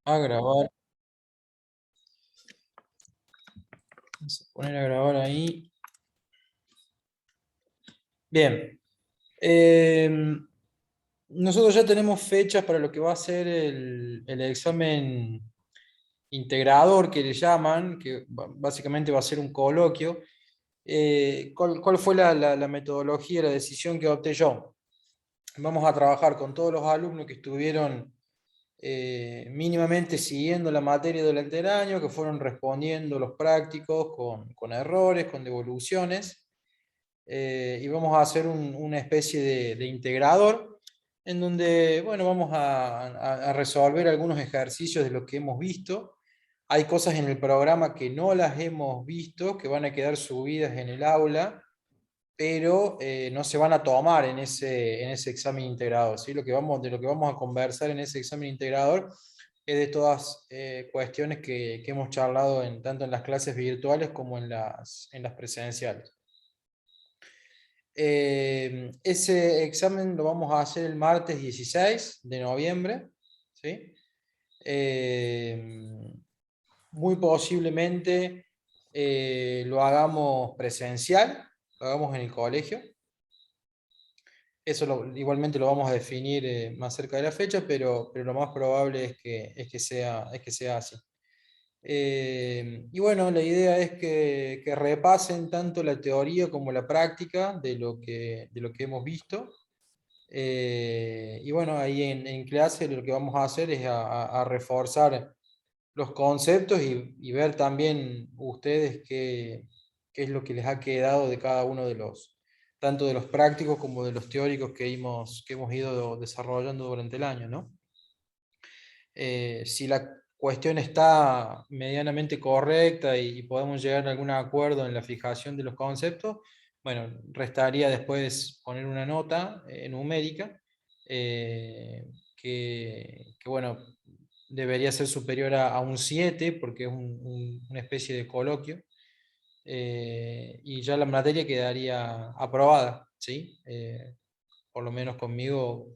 A grabar. Vamos a poner a grabar ahí. Bien. Nosotros ya tenemos fechas para lo que va a ser el examen integrador que le llaman, que básicamente va a ser un coloquio. ¿Cuál fue la metodología, la decisión que adopté yo? Vamos a trabajar con todos los alumnos que estuvieron mínimamente siguiendo la materia durante el año, que fueron respondiendo los prácticos con errores, con devoluciones, y vamos a hacer una especie de integrador en donde, bueno, vamos a resolver algunos ejercicios de lo que hemos visto. Hay cosas en el programa que no las hemos visto, que van a quedar subidas en el aula, pero no se van a tomar en ese examen integrador, ¿sí? De lo que vamos a conversar en ese examen integrador es de todas cuestiones que hemos charlado tanto en las clases virtuales como en las presenciales. Ese examen lo vamos a hacer el martes 16 de noviembre, ¿sí? Muy posiblemente lo hagamos presencial, lo hagamos en el colegio. Eso igualmente lo vamos a definir más cerca de la fecha, pero lo más probable es que sea así. Y bueno, la idea es que repasen tanto la teoría como la práctica de lo que hemos visto. Y bueno, ahí en clase lo que vamos a hacer es a reforzar los conceptos y ver también ustedes qué es lo que les ha quedado de cada uno tanto de los prácticos como de los teóricos que hemos ido desarrollando durante el año, ¿no? Si la cuestión está medianamente correcta y podemos llegar a algún acuerdo en la fijación de los conceptos, bueno, restaría después poner una nota numérica que, bueno, debería ser superior a un 7 porque es una especie de coloquio, y ya la materia quedaría aprobada, ¿sí? Por lo menos conmigo,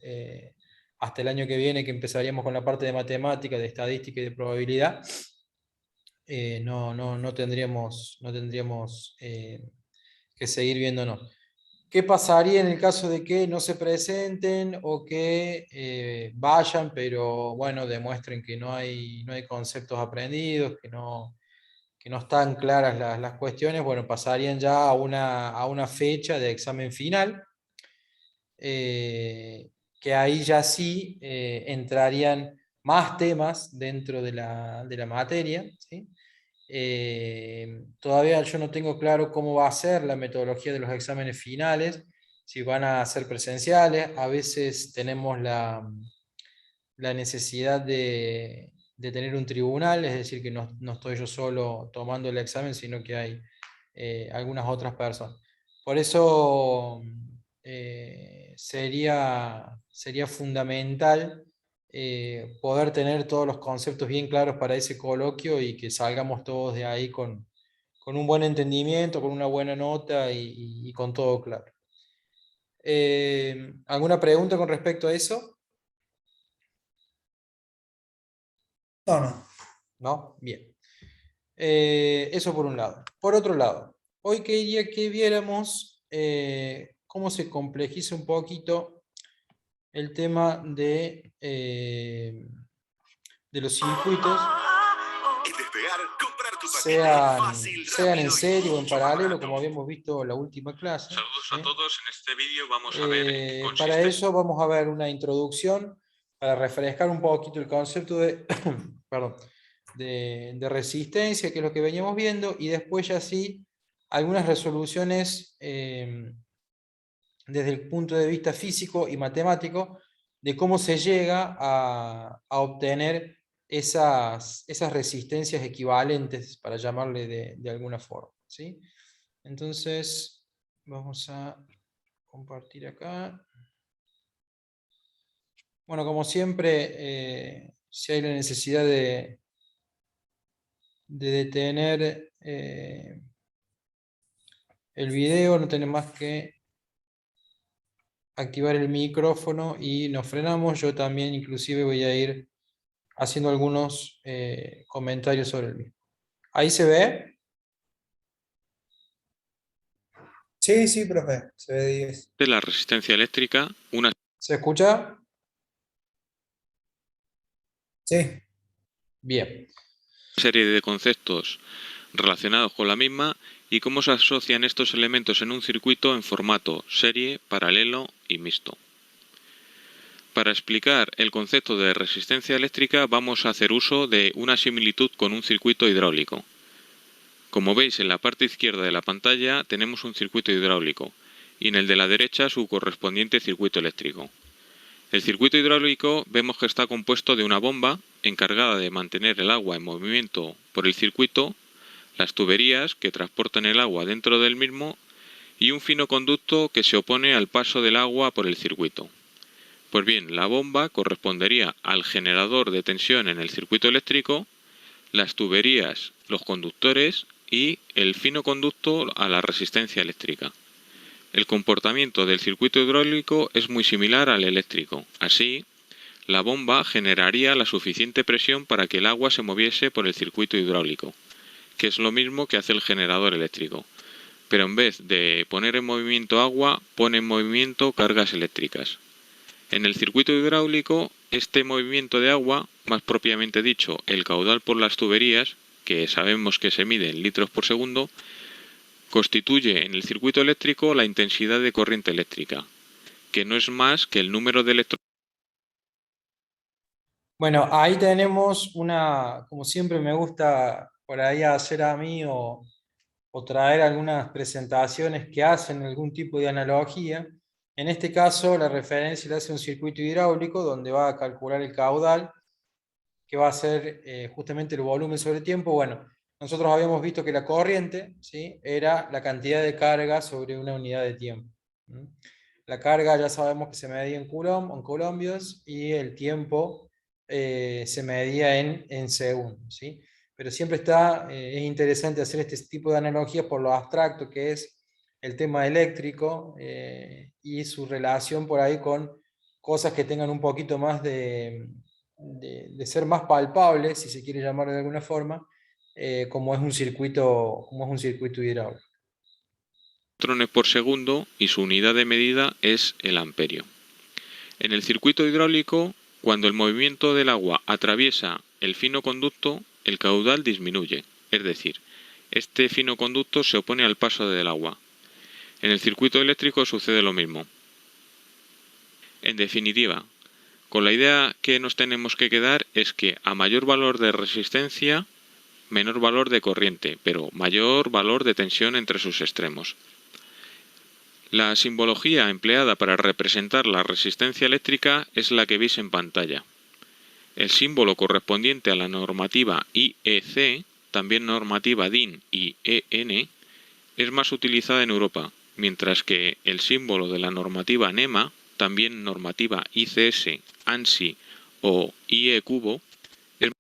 hasta el año que viene, que empezaríamos con la parte de matemática, de estadística y de probabilidad, no tendríamos que seguir viéndonos. ¿Qué pasaría en el caso de que no se presenten o que vayan, pero bueno, demuestren que no hay conceptos aprendidos, que no están claras las cuestiones? Bueno, pasarían ya a una fecha de examen final, que ahí ya sí entrarían más temas dentro de la materia, ¿sí? Todavía yo no tengo claro cómo va a ser la metodología de los exámenes finales, si van a ser presenciales. A veces tenemos la necesidad de tener un tribunal, es decir, que no estoy yo solo tomando el examen, sino que hay algunas otras personas. Por eso sería fundamental poder tener todos los conceptos bien claros para ese coloquio y que salgamos todos de ahí con un buen entendimiento, con una buena nota y con todo claro. ¿Alguna pregunta con respecto a eso? No, no. ¿No? Bien. Eso por un lado. Por otro lado, hoy quería que viéramos cómo se complejiza un poquito el tema de los circuitos, En Despegar, comprar tu paquete es sean, fácil, sean en rápido y serie o en mucho más paralelo, barato. como habíamos visto la última clase. Saludos a todos, en este vídeo vamos a ver en qué Para consiste. eso vamos a ver una introducción para refrescar un poquito el concepto perdón, de resistencia, que es lo que veníamos viendo, y después ya sí algunas resoluciones desde el punto de vista físico y matemático de cómo se llega a obtener esas resistencias equivalentes, para llamarle de alguna forma, ¿sí? Entonces, vamos a compartir acá. Bueno, como siempre, si hay la necesidad de detener el video, no tenés más que activar el micrófono y nos frenamos. Yo también inclusive voy a ir haciendo algunos comentarios sobre el mismo. ¿Ahí se ve? Sí, sí, profe, se ve 10. De la resistencia eléctrica, una ¿Se escucha? Sí, Bien. serie de conceptos relacionados con la misma y cómo se asocian estos elementos en un circuito en formato serie, paralelo y mixto. Para explicar el concepto de resistencia eléctrica vamos a hacer uso de una similitud con un circuito hidráulico. Como veis, en la parte izquierda de la pantalla tenemos un circuito hidráulico y en el de la derecha su correspondiente circuito eléctrico. El circuito hidráulico vemos que está compuesto de una bomba encargada de mantener el agua en movimiento por el circuito, las tuberías que transportan el agua dentro del mismo y un fino conducto que se opone al paso del agua por el circuito. Pues bien, la bomba correspondería al generador de tensión en el circuito eléctrico, las tuberías, los conductores y el fino conducto a la resistencia eléctrica. El comportamiento del circuito hidráulico es muy similar al eléctrico. Así, la bomba generaría la suficiente presión para que el agua se moviese por el circuito hidráulico, que es lo mismo que hace el generador eléctrico. Pero en vez de poner en movimiento agua, pone en movimiento cargas eléctricas. En el circuito hidráulico, este movimiento de agua, más propiamente dicho, el caudal por las tuberías, que sabemos que se mide en litros por segundo, constituye en el circuito eléctrico la intensidad de corriente eléctrica, que no es más que el número de electrones. Bueno, ahí tenemos una, como siempre me gusta por ahí hacer a mí o traer algunas presentaciones que hacen algún tipo de analogía. En este caso, la referencia le hace un circuito hidráulico donde va a calcular el caudal, que va a ser justamente el volumen sobre tiempo. Bueno, nosotros habíamos visto que la corriente, ¿sí?, era la cantidad de carga sobre una unidad de tiempo. La carga ya sabemos que se medía en colombios, y el tiempo se medía en segundos, ¿sí? Pero siempre es interesante hacer este tipo de analogías por lo abstracto que es el tema eléctrico y su relación por ahí con cosas que tengan un poquito más de ser más palpables, si se quiere llamar de alguna forma, como es un circuito hidráulico. Electrones por segundo y su unidad de medida es el amperio. En el circuito hidráulico, cuando el movimiento del agua atraviesa el fino conducto, el caudal disminuye, es decir, este fino conducto se opone al paso del agua. En el circuito eléctrico sucede lo mismo. En definitiva, con la idea que nos tenemos que quedar es que a mayor valor de resistencia, menor valor de corriente, pero mayor valor de tensión entre sus extremos. La simbología empleada para representar la resistencia eléctrica es la que veis en pantalla. El símbolo correspondiente a la normativa IEC, también normativa DIN y EN, es más utilizada en Europa, mientras que el símbolo de la normativa NEMA, también normativa ICS, ANSI o IE cubo, es...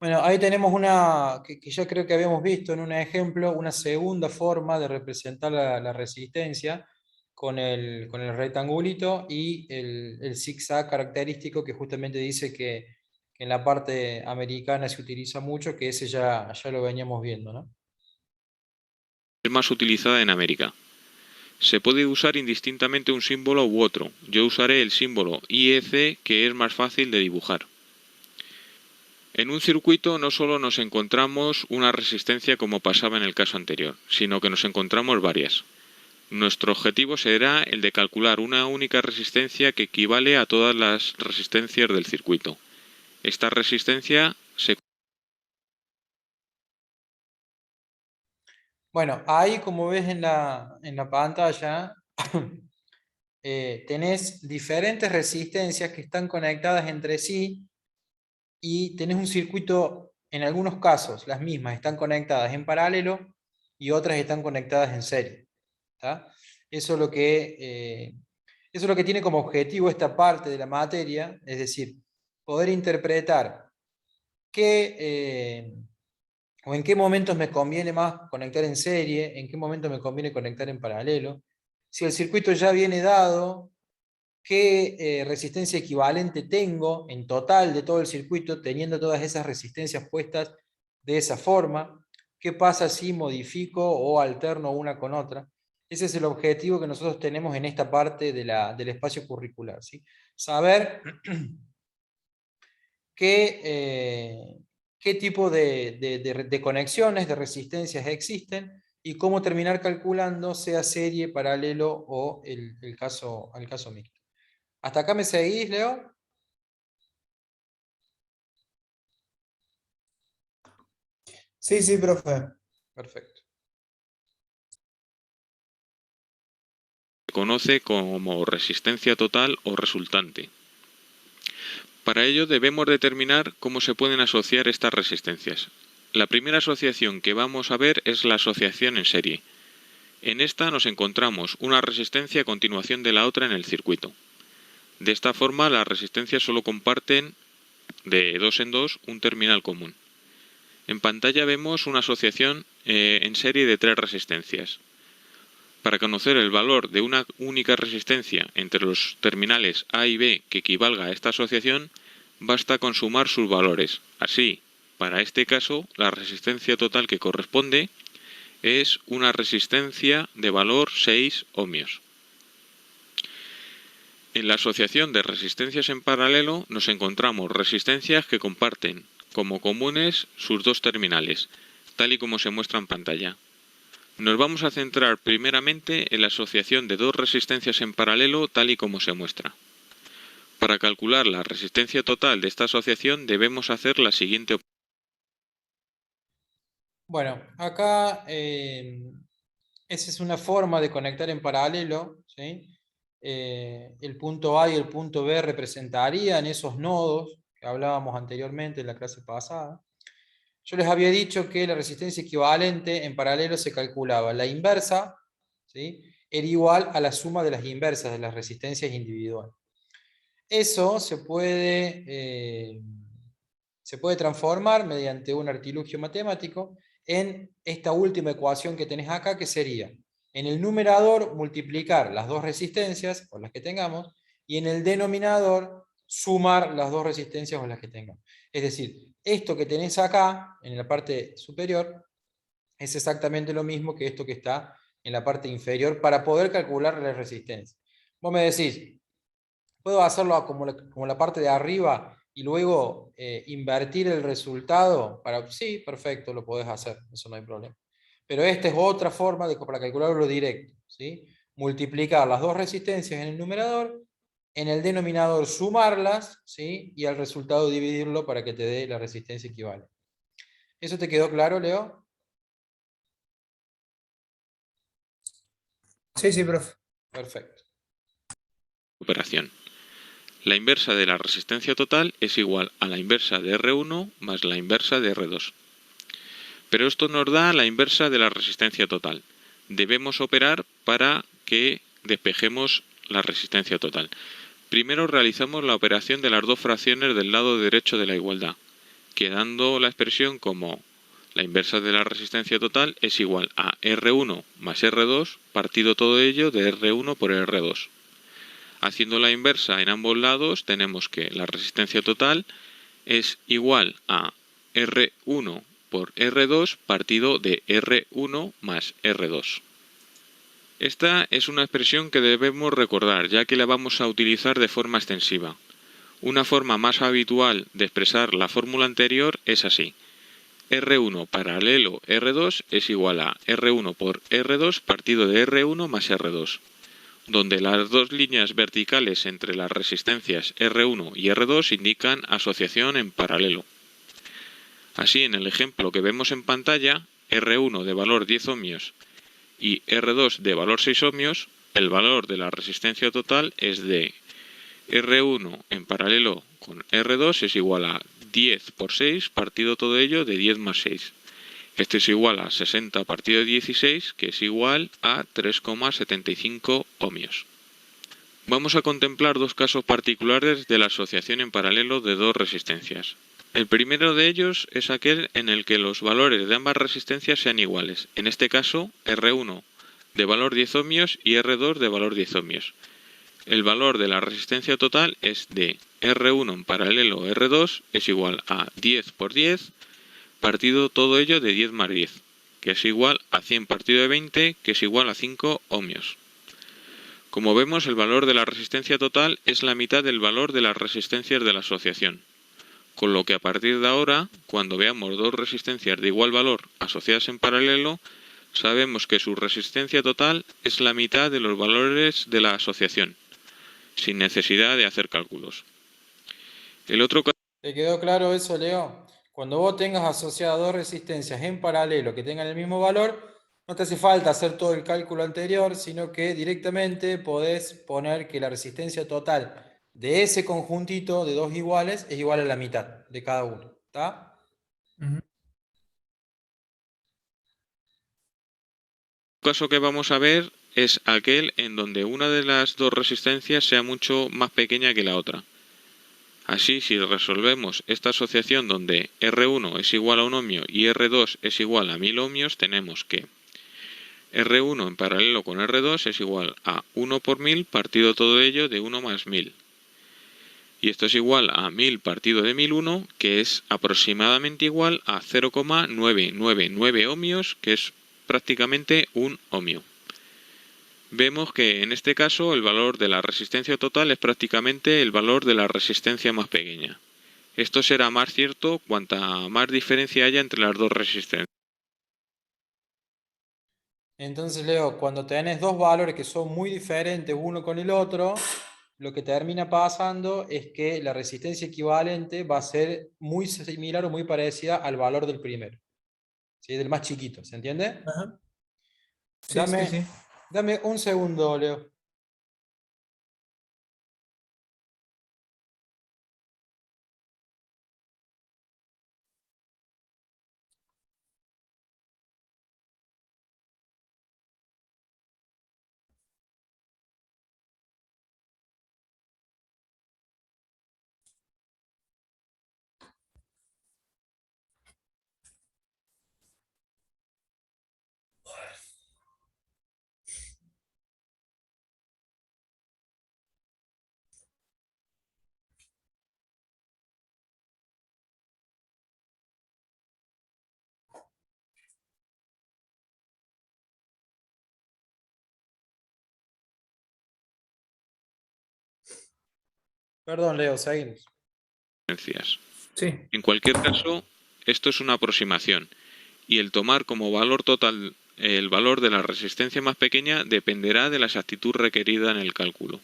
Bueno, ahí tenemos una que ya creo que habíamos visto en un ejemplo, una segunda forma de representar la resistencia con el rectangulito y el zigzag característico que justamente dice que en la parte americana se utiliza mucho, que ese ya lo veníamos viendo, ¿no? es más utilizada en América. Se puede usar indistintamente un símbolo u otro. Yo usaré el símbolo IEC, que es más fácil de dibujar. En un circuito no solo nos encontramos una resistencia como pasaba en el caso anterior, sino que nos encontramos varias. Nuestro objetivo será el de calcular una única resistencia que equivale a todas las resistencias del circuito. Esta resistencia se... Bueno, ahí como ves en la pantalla, tenés diferentes resistencias que están conectadas entre sí y tenés un circuito, en algunos casos las mismas están conectadas en paralelo y otras están conectadas en serie. ¿Tá? Eso es lo que tiene como objetivo esta parte de la materia, es decir, poder interpretar o en qué momentos me conviene más conectar en serie, en qué momentos me conviene conectar en paralelo. Si el circuito ya viene dado, qué resistencia equivalente tengo en total de todo el circuito, teniendo todas esas resistencias puestas de esa forma, qué pasa si modifico o alterno una con otra. Ese es el objetivo que nosotros tenemos en esta parte del espacio curricular, ¿sí? Saber qué tipo de conexiones, de resistencias existen y cómo terminar calculando, sea serie, paralelo o el caso mixto. ¿Hasta acá me seguís, Leo? Sí, sí, profe. Perfecto. Se conoce como resistencia total o resultante. Para ello debemos determinar cómo se pueden asociar estas resistencias. La primera asociación que vamos a ver es la asociación en serie. En esta nos encontramos una resistencia a continuación de la otra en el circuito. De esta forma las resistencias solo comparten de dos en dos un terminal común. En pantalla vemos una asociación en serie de tres resistencias. Para conocer el valor de una única resistencia entre los terminales A y B que equivalga a esta asociación, basta con sumar sus valores. Así, para este caso, la resistencia total que corresponde es una resistencia de valor 6 ohmios. En la asociación de resistencias en paralelo nos encontramos resistencias que comparten como comunes sus dos terminales, tal y como se muestra en pantalla. Nos vamos a centrar primeramente en la asociación de dos resistencias en paralelo tal y como se muestra. Para calcular la resistencia total de esta asociación debemos hacer la siguiente operación. Bueno, acá esa es una forma de conectar en paralelo, ¿sí? El punto A y el punto B representarían esos nodos que hablábamos anteriormente en la clase pasada. Yo les había dicho que la resistencia equivalente en paralelo se calculaba la inversa, ¿sí? Era igual a la suma de las inversas de las resistencias individuales. Eso se puede transformar mediante un artilugio matemático en esta última ecuación que tenés acá, que sería en el numerador multiplicar las dos resistencias o las que tengamos y en el denominador sumar las dos resistencias o las que tengamos. Es decir, esto que tenés acá en la parte superior es exactamente lo mismo que esto que está en la parte inferior para poder calcular la resistencia. Vos me decís, ¿puedo hacerlo como la parte de arriba y luego invertir el resultado? Sí, perfecto, lo podés hacer, eso no hay problema. Pero esta es otra forma para calcularlo directo, ¿sí? Multiplicar las dos resistencias en el numerador, en el denominador sumarlas, ¿sí? Y al resultado dividirlo para que te dé la resistencia equivalente. ¿Eso te quedó claro, Leo? Sí, sí, profe. Perfecto. La inversa de la resistencia total es igual a la inversa de R1 más la inversa de R2. Pero esto nos da la inversa de la resistencia total. Debemos operar para que despejemos la resistencia total. Primero realizamos la operación de las dos fracciones del lado derecho de la igualdad, quedando la expresión como la inversa de la resistencia total es igual a R1 más R2 partido todo ello de R1 por R2. Haciendo la inversa en ambos lados tenemos que la resistencia total es igual a R1 por R2 partido de R1 más R2. Esta es una expresión que debemos recordar ya que la vamos a utilizar de forma extensiva. Una forma más habitual de expresar la fórmula anterior es así. R1 paralelo R2 es igual a R1 por R2 partido de R1 más R2, donde las dos líneas verticales entre las resistencias R1 y R2 indican asociación en paralelo. Así, en el ejemplo que vemos en pantalla, R1 de valor 10 ohmios y R2 de valor 6 ohmios, el valor de la resistencia total es de R1 en paralelo con R2 es igual a 10 por 6 partido todo ello de 10 más 6. Esto es igual a 60 partido de 16, que es igual a 3,75 ohmios. Vamos a contemplar dos casos particulares de la asociación en paralelo de dos resistencias. El primero de ellos es aquel en el que los valores de ambas resistencias sean iguales. En este caso, R1 de valor 10 ohmios y R2 de valor 10 ohmios. el valor de la resistencia total es de R1 en paralelo R2 es igual a 10 por 10 partido todo ello de 10 más 10, que es igual a 100 partido de 20, que es igual a 5 ohmios. Como vemos, el valor de la resistencia total es la mitad del valor de las resistencias de la asociación. Con lo que a partir de ahora, cuando veamos dos resistencias de igual valor asociadas en paralelo, sabemos que su resistencia total es la mitad de los valores de la asociación, sin necesidad de hacer cálculos. El otro caso... ¿Te quedó claro eso, Leo? Cuando vos tengas asociadas dos resistencias en paralelo que tengan el mismo valor, no te hace falta hacer todo el cálculo anterior, sino que directamente podés poner que la resistencia total de ese conjuntito de dos iguales es igual a la mitad de cada uno. ¿Está? Ujú. El caso que vamos a ver es aquel en donde una de las dos resistencias sea mucho más pequeña que la otra. Así, si resolvemos esta asociación donde R1 es igual a 1 ohmio y R2 es igual a 1000 ohmios, tenemos que R1 en paralelo con R2 es igual a 1 por 1000 partido todo ello de 1 más 1000. Y esto es igual a 1000 partido de 1001, que es aproximadamente igual a 0,999 ohmios, que es prácticamente un ohmio. Vemos que en este caso el valor de la resistencia total es prácticamente el valor de la resistencia más pequeña. Esto será más cierto cuanta más diferencia haya entre las dos resistencias. Entonces, Leo, cuando tenés dos valores que son muy diferentes uno con el otro, lo que termina pasando es que la resistencia equivalente va a ser muy similar o muy parecida al valor del primero, ¿sí? Del más chiquito, ¿se entiende? Ajá. Sí, Dame, sí, sí. dame un segundo, Leo. Perdón, Leo, seguimos. Sí. En cualquier caso, esto es una aproximación, y el tomar como valor total el valor de la resistencia más pequeña dependerá de la exactitud requerida en el cálculo.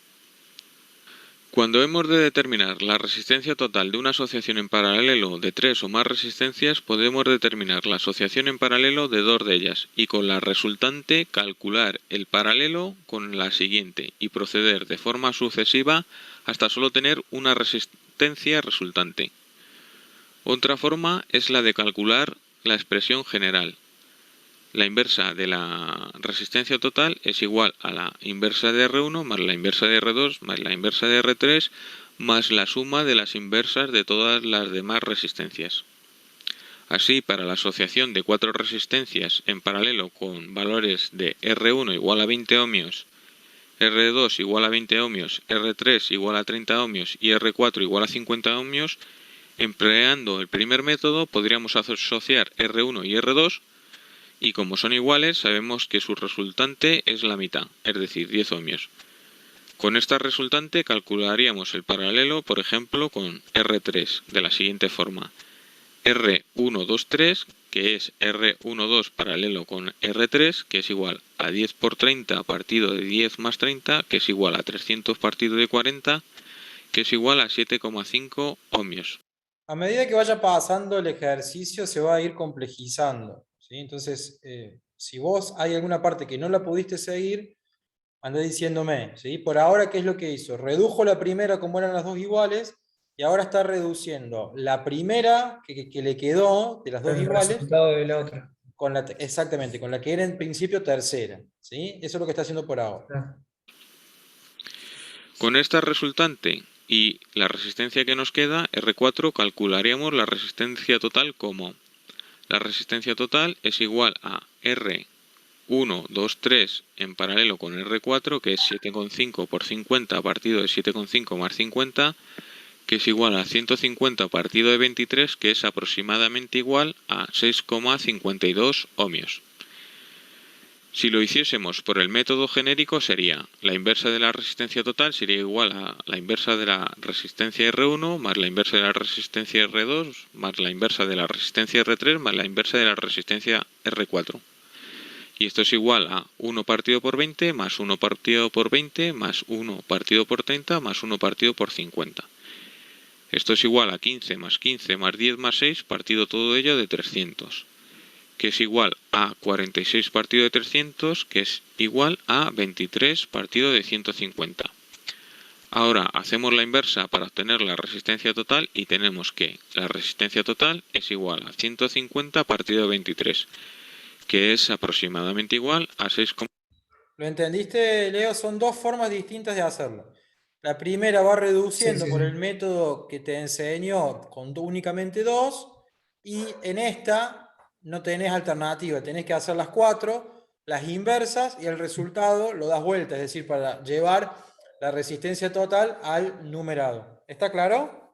Cuando hemos de determinar la resistencia total de una asociación en paralelo de 3 o más resistencias, podemos determinar la asociación en paralelo de 2 de ellas y con la resultante calcular el paralelo con la siguiente y proceder de forma sucesiva hasta solo tener una resistencia resultante. Otra forma es la de calcular la expresión general. La inversa de la resistencia total es igual a la inversa de R1 más la inversa de R2 más la inversa de R3 más la suma de las inversas de todas las demás resistencias. Así, para la asociación de 4 resistencias en paralelo con valores de R1 igual a 20 ohmios, R2 igual a 20 ohmios, R3 igual a 30 ohmios y R4 igual a 50 ohmios, empleando el primer método podríamos asociar R1 y R2 y como son iguales sabemos que su resultante es la mitad, es decir, 10 ohmios. Con esta resultante calcularíamos el paralelo, por ejemplo, con R3 de la siguiente forma. R123, que es R12 paralelo con R3, que es igual a 10 por 30 partido de 10 más 30, que es igual a 300 partido de 40, que es igual a 7,5 ohmios. A medida que vaya pasando el ejercicio se va a ir complejizando, ¿sí? Entonces, si vos hay alguna parte que no la pudiste seguir, anda diciéndome, ¿sí? Por ahora, ¿qué es lo que hizo? Redujo la primera como eran las dos iguales y ahora está reduciendo la primera que le quedó de las dos El iguales resultado de la otra. con la, exactamente, con la que era en principio tercera, ¿sí? Eso es lo que está haciendo por ahora. Ah. Con esta resultante y la resistencia que nos queda, R4, calcularíamos la resistencia total como la resistencia total es igual a R1 1, 2, 3 en paralelo con R4, que es 7,5 por 50 partido de 7,5 más 50, que es igual a 150 partido de 23, que es aproximadamente igual a 6,52 ohmios. Si lo hiciésemos por el método genérico, sería la inversa de la resistencia total sería igual a la inversa de la resistencia R1 más la inversa de la resistencia R2 más la inversa de la resistencia R3 más la inversa de la resistencia R4. Y esto es igual a 1 partido por 20 más 1 partido por 20 más 1 partido por 30 más 1 partido por 50. Esto es igual a 15 más 15 más 10 más 6 partido todo ello de 300. Que es igual a 46 partido de 300, que es igual a 23 partido de 150. Ahora hacemos la inversa para obtener la resistencia total y tenemos que la resistencia total es igual a 150 partido de 23, que es aproximadamente igual a 6. ¿Lo entendiste, Leo? Son dos formas distintas de hacerlo. La primera va reduciendo por el método que te enseñó con únicamente 2, y en esta no tenés alternativa, tenés que hacer las 4, las inversas, y el resultado lo das vuelta, es decir, para llevar la resistencia total al numerado. ¿Está claro?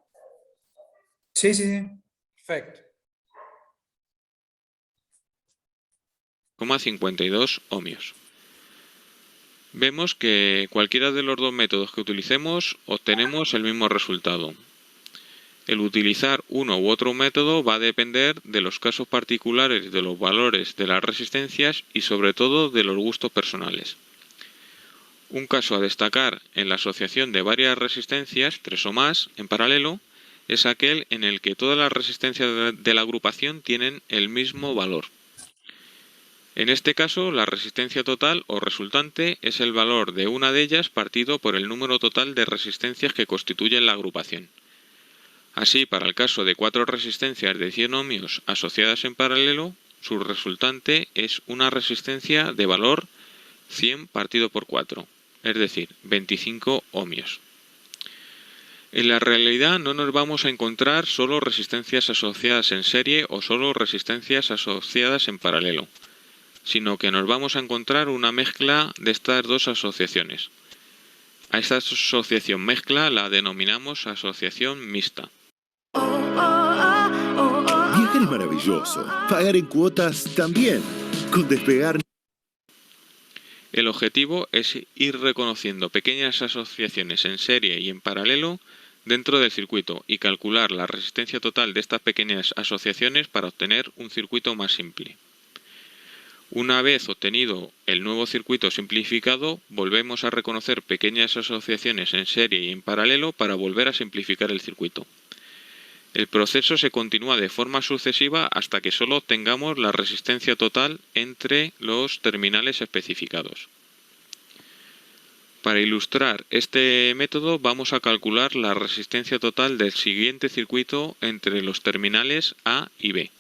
Sí, sí, sí. Perfecto. 52 ohmios. Vemos que cualquiera de los dos métodos que utilicemos obtenemos el mismo resultado. El utilizar uno u otro método va a depender de los casos particulares de los valores de las resistencias y sobre todo de los gustos personales. Un caso a destacar en la asociación de varias resistencias, 3 o más, en paralelo, es aquel en el que todas las resistencias de la agrupación tienen el mismo valor. En este caso, la resistencia total o resultante es el valor de una de ellas partido por el número total de resistencias que constituyen la agrupación. Así, para el caso de 4 resistencias de 100 ohmios asociadas en paralelo, su resultante es una resistencia de valor 100 partido por 4, es decir, 25 ohmios. En la realidad no nos vamos a encontrar solo resistencias asociadas en serie o solo resistencias asociadas en paralelo, sino que nos vamos a encontrar una mezcla de estas dos asociaciones. A esta asociación mezcla la denominamos asociación mixta. Viajar es maravilloso, pagar en cuotas también. Con Despegar. El objetivo es ir reconociendo pequeñas asociaciones en serie y en paralelo dentro del circuito y calcular la resistencia total de estas pequeñas asociaciones para obtener un circuito más simple. Una vez obtenido el nuevo circuito simplificado, volvemos a reconocer pequeñas asociaciones en serie y en paralelo para volver a simplificar el circuito. El proceso se continúa de forma sucesiva hasta que solo obtengamos la resistencia total entre los terminales especificados. Para ilustrar este método vamos a calcular la resistencia total del siguiente circuito entre los terminales A y B.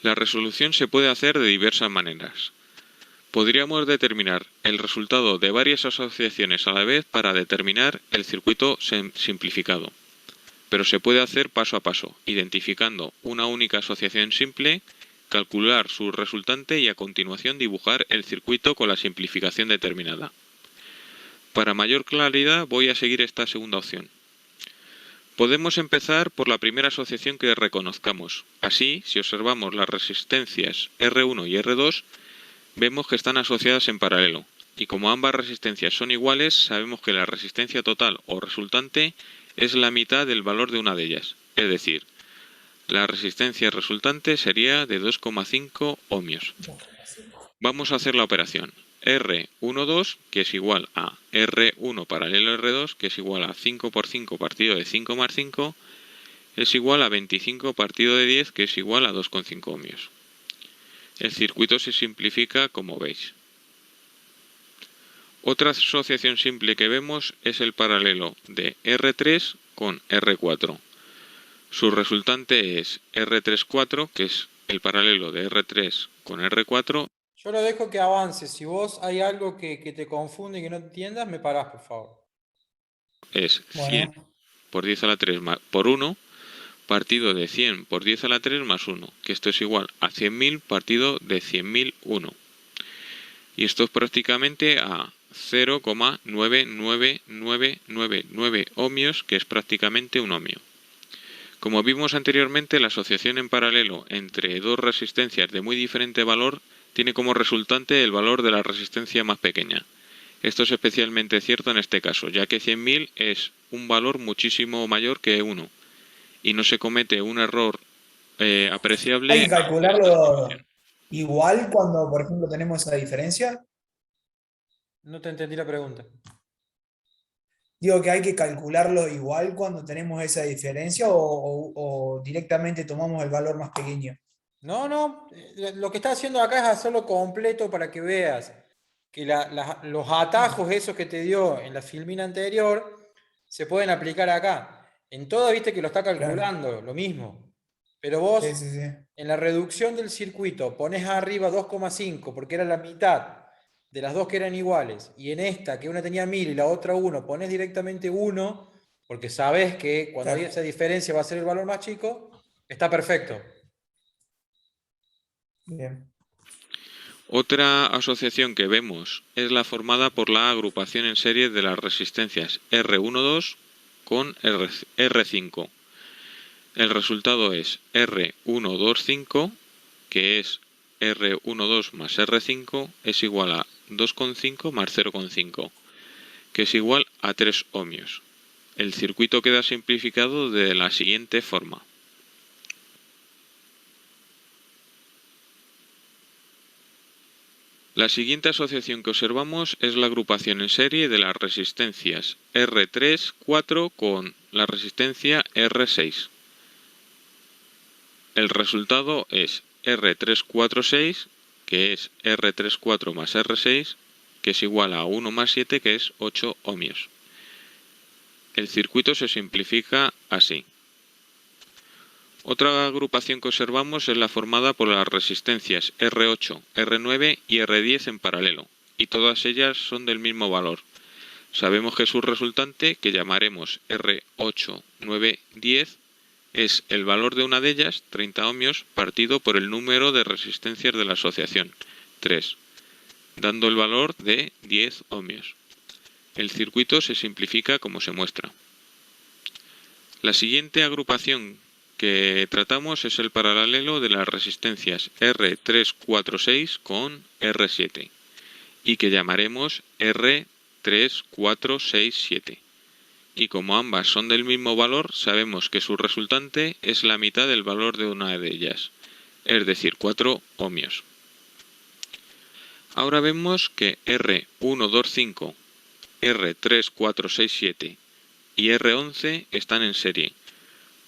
La resolución se puede hacer de diversas maneras. Podríamos determinar el resultado de varias asociaciones a la vez para determinar el circuito simplificado. Pero se puede hacer paso a paso, identificando una única asociación simple, calcular su resultante y a continuación dibujar el circuito con la simplificación determinada. Para mayor claridad voy a seguir esta segunda opción. Podemos empezar por la primera asociación que reconozcamos. Así, si observamos las resistencias R1 y R2, vemos que están asociadas en paralelo, y como ambas resistencias son iguales, sabemos que la resistencia total o resultante es la mitad del valor de una de ellas, es decir, la resistencia resultante sería de 2,5 ohmios. Vamos a hacer la operación. R12, que es igual a R1 paralelo R2, que es igual a 5 por 5 partido de 5 más 5, es igual a 25 partido de 10, que es igual a 2,5 ohmios. El circuito se simplifica como veis. Otra asociación simple que vemos es el paralelo de R3 con R4. Su resultante es R34, que es el paralelo de R3 con R4. Yo lo dejo que avance. Si vos hay algo que te confunde y que no entiendas, me parás, por favor. Es 100 por 10 a la 3 por 1 partido de 100 por 10 a la 3 más 1, que esto es igual a 100.000 partido de 100.001. Y esto es prácticamente a 0,99999 ohmios, que es prácticamente un ohmio. Como vimos anteriormente, la asociación en paralelo entre dos resistencias de muy diferente valor tiene como resultante el valor de la resistencia más pequeña. Esto es especialmente cierto en este caso, ya que 100.000 es un valor muchísimo mayor que 1 y no se comete un error apreciable. Hay que calcularlo igual cuando, por ejemplo, tenemos esa diferencia. No te entendí la pregunta. Digo que hay que calcularlo igual cuando tenemos esa diferencia o directamente tomamos el valor más pequeño. No, no, lo que está haciendo acá es hacerlo completo para que veas que los atajos esos que te dio en la filmina anterior se pueden aplicar acá. En todo, viste que lo está Claro. calculando, lo mismo. Pero vos, Sí, sí, sí. en la reducción del circuito, pones arriba 2,5 porque era la mitad de las dos que eran iguales. Y en esta, que una tenía 1000 y la otra 1, pones directamente 1 porque sabes que cuando hay Claro. esa diferencia va a ser el valor más chico. Está perfecto. Bien. Otra asociación que vemos es la formada por la agrupación en serie de las resistencias R12 con R5. El resultado es R125, que es R12 más R5, es igual a 2,5 más 0,5, que es igual a 3 ohmios. El circuito queda simplificado de la siguiente forma. La siguiente asociación que observamos es la agrupación en serie de las resistencias R3, 4 con la resistencia R6. El resultado es R346, que es R34 más R6, que es igual a 1 más 7, que es 8 ohmios. El circuito se simplifica así. Otra agrupación que observamos es la formada por las resistencias R8, R9 y R10 en paralelo, y todas ellas son del mismo valor. Sabemos que su resultante, que llamaremos R8, 9, 10, es el valor de una de ellas, 30 ohmios, partido por el número de resistencias de la asociación, 3, dando el valor de 10 ohmios. El circuito se simplifica como se muestra. La siguiente agrupación que tratamos es el paralelo de las resistencias R346 con R7 y que llamaremos R3467. Y como ambas son del mismo valor, sabemos que su resultante es la mitad del valor de una de ellas, es decir, 4 ohmios. Ahora vemos que R125, R3467 y R11 están en serie,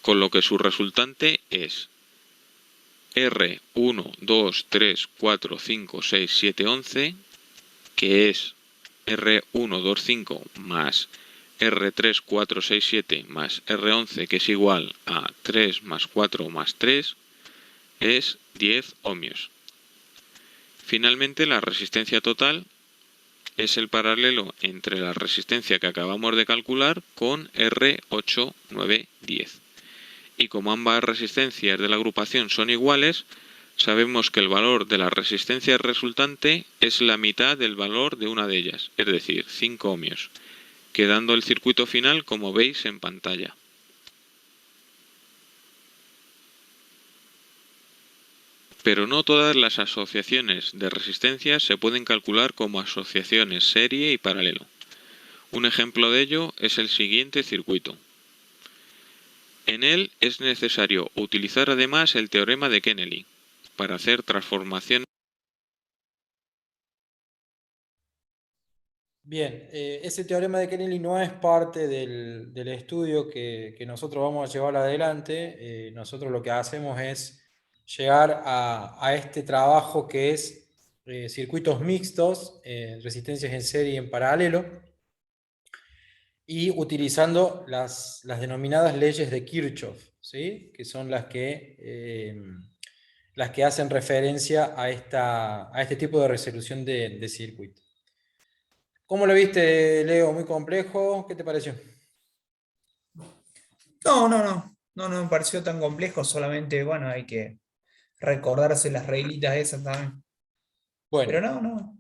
con lo que su resultante es R1, 2, 3, 4, 5, 6, 7, 11, que es R125 más R3467 más R11, que es igual a 3 más 4 más 3, es 10 ohmios. Finalmente, la resistencia total es el paralelo entre la resistencia que acabamos de calcular con R8, 9, 10. Y como ambas resistencias de la agrupación son iguales, sabemos que el valor de la resistencia resultante es la mitad del valor de una de ellas, es decir, 5 ohmios, quedando el circuito final como veis en pantalla. Pero no todas las asociaciones de resistencias se pueden calcular como asociaciones serie y paralelo. Un ejemplo de ello es el siguiente circuito. En él es necesario utilizar además el teorema de Kennelly para hacer transformaciones. Bien, ese teorema de Kennelly no es parte del estudio que nosotros vamos a llevar adelante. Nosotros lo que hacemos es llegar a este trabajo que es circuitos mixtos, resistencias en serie y en paralelo, y utilizando las denominadas leyes de Kirchhoff, ¿sí? Que son las que hacen referencia a este tipo de resolución de circuito. ¿Cómo lo viste, Leo? ¿Muy complejo? ¿Qué te pareció? No, no, no. No, no me pareció tan complejo, solamente, bueno, hay que recordarse las reglitas esas también. Bueno, Pero no, no.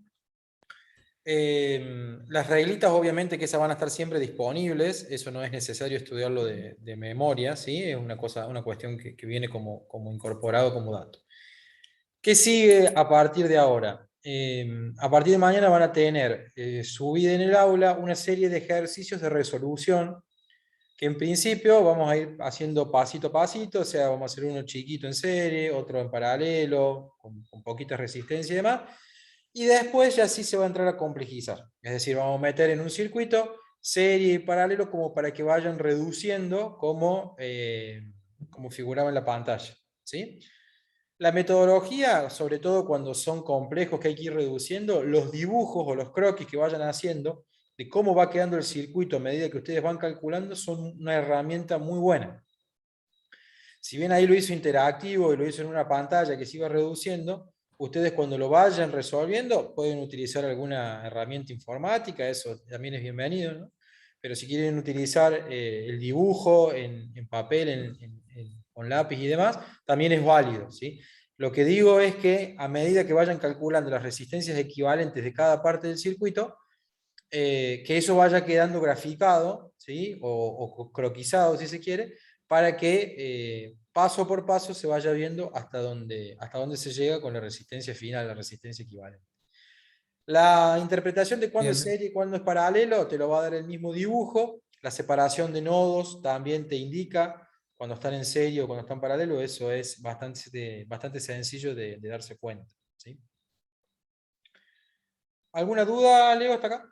las reglitas obviamente que esas van a estar siempre disponibles, eso no es necesario estudiarlo de memoria, ¿sí? Es una cosa, una cuestión que viene como incorporado como dato. ¿Qué sigue a partir de ahora? A partir de mañana van a tener subida en el aula una serie de ejercicios de resolución que en principio vamos a ir haciendo pasito a pasito, o sea, vamos a hacer uno chiquito en serie, otro en paralelo, con poquita resistencia y demás, y después ya sí se va a entrar a complejizar, es decir, vamos a meter en un circuito serie y paralelo como para que vayan reduciendo como figuraba en la pantalla, ¿sí? La metodología, sobre todo cuando son complejos que hay que ir reduciendo, los dibujos o los croquis que vayan haciendo de cómo va quedando el circuito a medida que ustedes van calculando son una herramienta muy buena. Si bien ahí lo hizo interactivo y lo hizo en una pantalla que se iba reduciendo, ustedes cuando lo vayan resolviendo pueden utilizar alguna herramienta informática, eso también es bienvenido, ¿no? Pero si quieren utilizar el dibujo en papel, con lápiz y demás, también es válido, ¿sí? Lo que digo es que a medida que vayan calculando las resistencias equivalentes de cada parte del circuito, que eso vaya quedando graficado, ¿sí? O croquisado, si se quiere, para que paso por paso se vaya viendo hasta dónde se llega con la resistencia final, la resistencia equivalente. La interpretación de cuándo es Bien. serie y cuándo es paralelo te lo va a dar el mismo dibujo. La separación de nodos también te indica cuando están en serie o cuando están en paralelo. Eso es bastante sencillo de darse cuenta, ¿sí? ¿Alguna duda, Leo, hasta acá?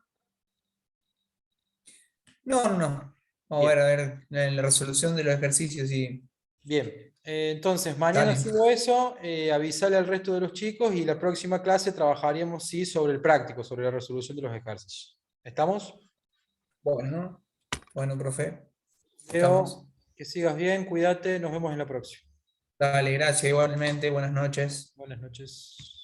No, no, no. Vamos Bien. a ver en la resolución de los ejercicios y Bien, entonces mañana dale. subo eso, avisarle al resto de los chicos y la próxima clase trabajaríamos sí sobre el práctico, sobre la resolución de los ejercicios. ¿Estamos? Bueno, bueno, profe. Estamos. Leo, que sigas bien, cuídate, nos vemos en la próxima. Dale, gracias igualmente. Buenas noches. Buenas noches.